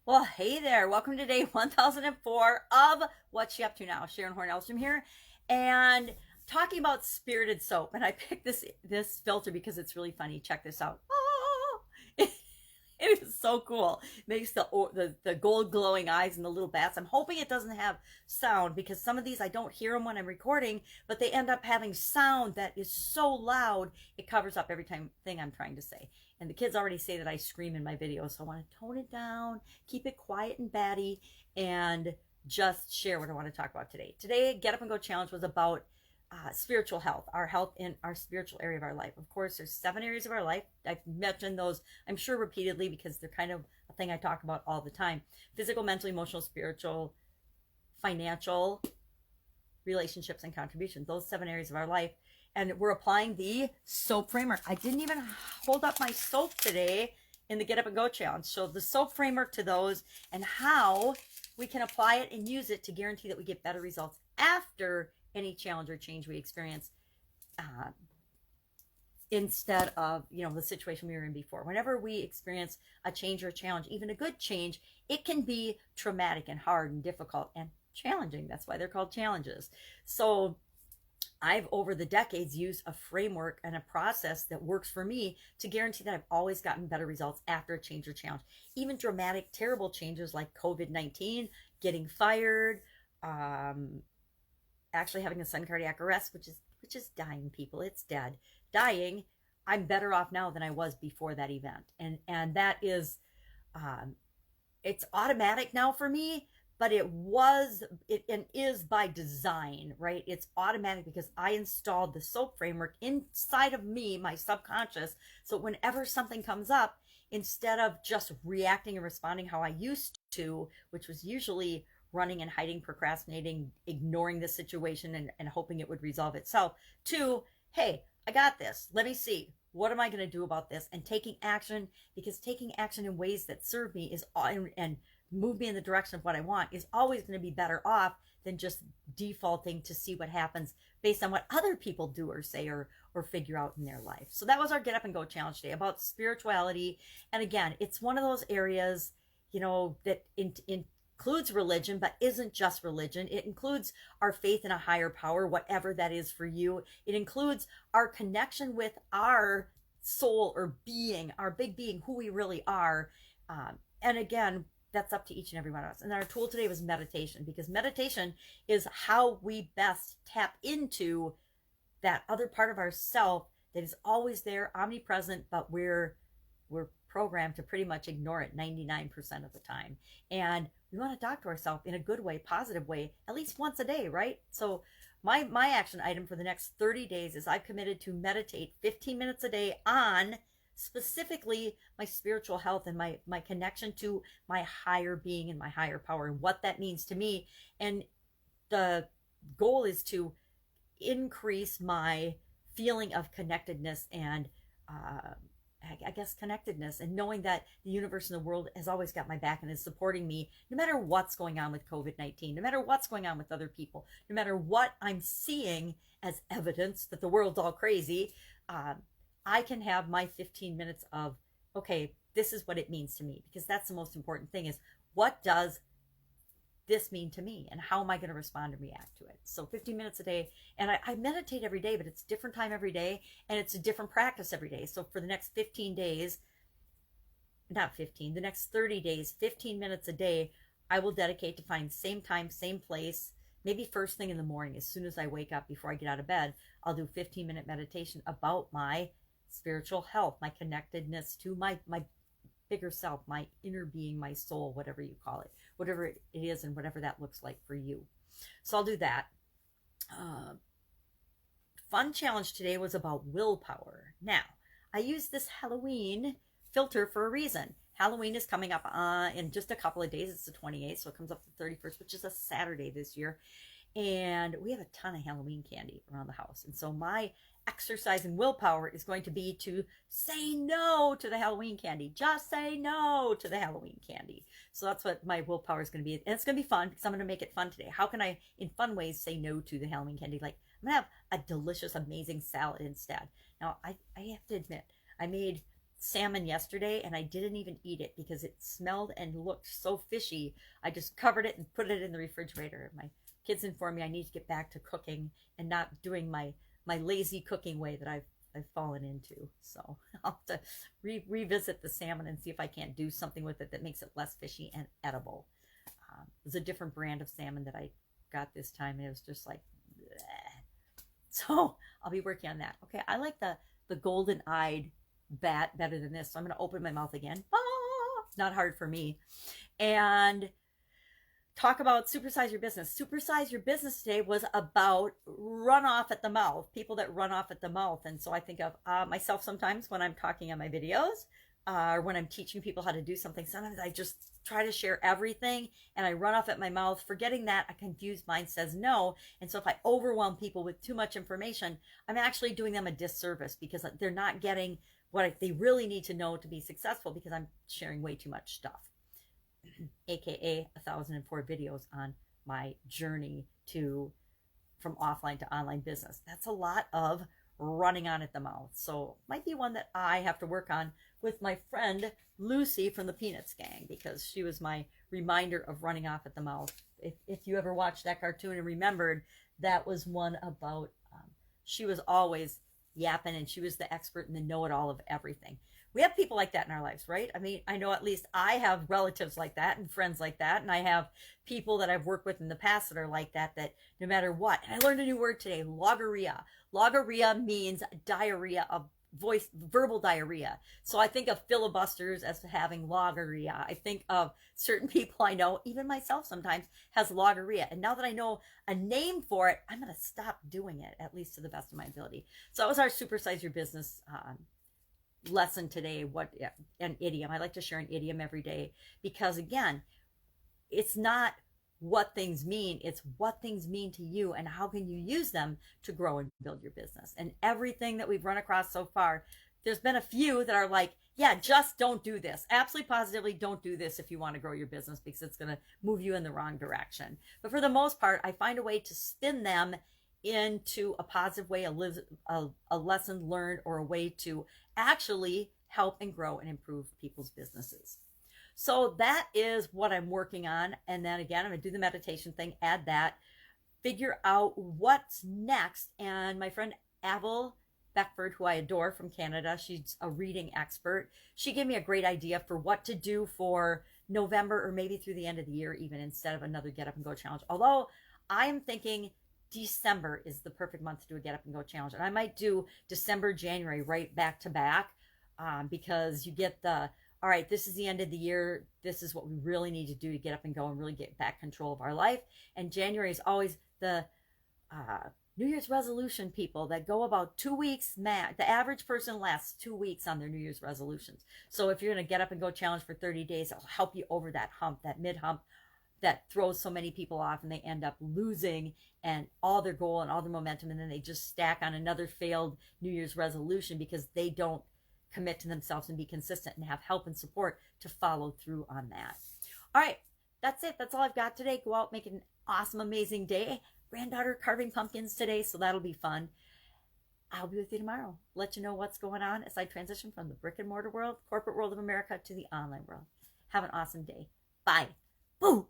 Well, hey there. Welcome to day 1004 of What's She Up To Now. Sharon Horne-Ellstrom here. And talking about spirited soap. And I picked this filter because it's really funny. Check this out. Oh, it is so cool. It makes the gold glowing eyes and the little bats. I'm hoping it doesn't have sound because some of these I don't hear them when I'm recording, but they end up having sound that is so loud it covers up every thing I'm trying to say. And the kids already say that I scream in my videos, so I want to tone it down, keep it quiet and batty, and just share what I want to talk about today. Today, Get Up and Go Challenge was about spiritual health, our health in our spiritual area of our life. Of course, there's 7 areas of our life. I've mentioned those, I'm sure, repeatedly because they're kind of a thing I talk about all the time: physical, mental, emotional, spiritual, financial, relationships, and contributions. Those 7 areas of our life. And we're applying the soap framework. I didn't even hold up my soap today in the Get Up and Go Challenge. So the soap framework to those and how we can apply it and use it to guarantee that we get better results after any challenge or change we experience, instead of the situation we were in before. Whenever we experience a change or a challenge, even a good change, it can be traumatic and hard and difficult and challenging. That's why they're called challenges. So I've, over the decades, used a framework and a process that works for me to guarantee that I've always gotten better results after a change or challenge. Even dramatic, terrible changes like COVID-19, getting fired, actually having a sudden cardiac arrest, which is dying, people. It's dead. Dying. I'm better off now than I was before that event. And that is, it's automatic now for me, but it and is by design, right? It's automatic because I installed the soap framework inside of me, my subconscious. So whenever something comes up, instead of just reacting and responding how I used to, which was usually running and hiding, procrastinating, ignoring the situation and hoping it would resolve itself, to, hey, I got this. Let me see. What am I going to do about this? And taking action, because taking action in ways that serve me and move me in the direction of what I want is always going to be better off than just defaulting to see what happens based on what other people do or say or figure out in their life. So that was our Get Up and Go Challenge today about spirituality. And again, it's one of those areas, that includes religion, but isn't just religion. It includes our faith in a higher power, whatever that is for you. It includes our connection with our soul or being, our big being, who we really are. And again, that's up to each and every one of us. And our tool today was meditation, because meditation is how we best tap into that other part of ourself that is always there, omnipresent, but we're programmed to pretty much ignore it 99% of the time. And we want to talk to ourselves in a good way, positive way, at least once a day, right? So my action item for the next 30 days is I've committed to meditate 15 minutes a day on specifically my spiritual health and my connection to my higher being and my higher power and what that means to me. And the goal is to increase my feeling of connectedness and I guess connectedness, and knowing that the universe and the world has always got my back and is supporting me no matter what's going on with COVID-19, no matter what's going on with other people, no matter what I'm seeing as evidence that the world's all crazy. I can have my 15 minutes of, okay, this is what it means to me, because that's the most important thing, is what does this mean to me and how am I going to respond and react to it? So 15 minutes a day. And I meditate every day, but it's different time every day and it's a different practice every day. So for the next 15 days, not 15, the next 30 days, 15 minutes a day, I will dedicate to find same time, same place, maybe first thing in the morning. As soon as I wake up, before I get out of bed, I'll do 15-minute meditation about my spiritual health, my connectedness to my bigger self, my inner being, my soul, whatever you call it, whatever it is, and whatever that looks like for you. So I'll do that. Fun challenge today was about willpower. Now, I use this Halloween filter for a reason. Halloween is coming up in just a couple of days. It's the 28th, so it comes up the 31st, which is a Saturday this year. And we have a ton of Halloween candy around the house. And so my exercise and willpower is going to be to say no to the Halloween candy. Just say no to the Halloween candy. So that's what my willpower is going to be. And it's going to be fun because I'm going to make it fun today. How can I, in fun ways, say no to the Halloween candy? Like, I'm going to have a delicious, amazing salad instead. Now, I have to admit, I made salmon yesterday and I didn't even eat it because it smelled and looked so fishy. I just covered it and put it in the refrigerator. My kids informed me I need to get back to cooking and not doing my lazy cooking way that I've fallen into. So I'll have to revisit the salmon and see if I can't do something with it that makes it less fishy and edible. It was a different brand of salmon that I got this time, and it was just like, bleh. So I'll be working on that. Okay, I like the golden-eyed bat better than this, so I'm going to open my mouth again. Ah, not hard for me. And talk about supersize your business. Supersize your business today was about run off at the mouth, people that run off at the mouth. And so I think of myself sometimes when I'm talking on my videos or when I'm teaching people how to do something. Sometimes I just try to share everything and I run off at my mouth, forgetting that a confused mind says no. And so if I overwhelm people with too much information, I'm actually doing them a disservice because they're not getting what they really need to know to be successful because I'm sharing way too much stuff. AKA 1,004 videos on my journey from offline to online business. That's a lot of running on at the mouth. So might be one that I have to work on with my friend Lucy from the Peanuts gang, because she was my reminder of running off at the mouth. If you ever watched that cartoon and remembered, that was one about she was always yapping and she was the expert and the know-it-all of everything. We have people like that in our lives, right? I mean, I know at least I have relatives like that and friends like that. And I have people that I've worked with in the past that are like that no matter what. And I learned a new word today, logorrhea. Logorrhea means diarrhea of voice, verbal diarrhea. So I think of filibusters as having logorrhea. I think of certain people I know, even myself sometimes, has logorrhea. And now that I know a name for it, I'm going to stop doing it, at least to the best of my ability. So that was our Supersize Your Business lesson today. An idiom. I like to share an idiom every day because, again, it's not what things mean, it's what things mean to you and how can you use them to grow and build your business. And everything that we've run across so far, there's been a few that are like, yeah, just don't do this. Absolutely positively don't do this if you want to grow your business because it's going to move you in the wrong direction. But for the most part, I find a way to spin them into a positive way, a lesson learned, or a way to actually help and grow and improve people's businesses. So that is what I'm working on. And then again, I'm going to do the meditation thing, add that, figure out what's next. And my friend Avril Beckford, who I adore from Canada, she's a reading expert. She gave me a great idea for what to do for November or maybe through the end of the year, even instead of another Get Up and Go challenge. Although I am thinking December is the perfect month to do a Get Up and Go challenge. And I might do December, January right back to back because you get all right, this is the end of the year. This is what we really need to do to get up and go and really get back control of our life. And January is always the New Year's resolution people that go about 2 weeks max. The average person lasts 2 weeks on their New Year's resolutions. So if you're going to Get Up and Go challenge for 30 days, it'll help you over that hump, that mid hump that throws so many people off and they end up losing and all their goal and all their momentum. And then they just stack on another failed New Year's resolution because they don't commit to themselves and be consistent and have help and support to follow through on that. All right, that's it. That's all I've got today. Go out, make an awesome, amazing day. Granddaughter carving pumpkins today, so that'll be fun. I'll be with you tomorrow. Let you know what's going on as I transition from the brick and mortar world, corporate world of America, to the online world. Have an awesome day. Bye. Boo!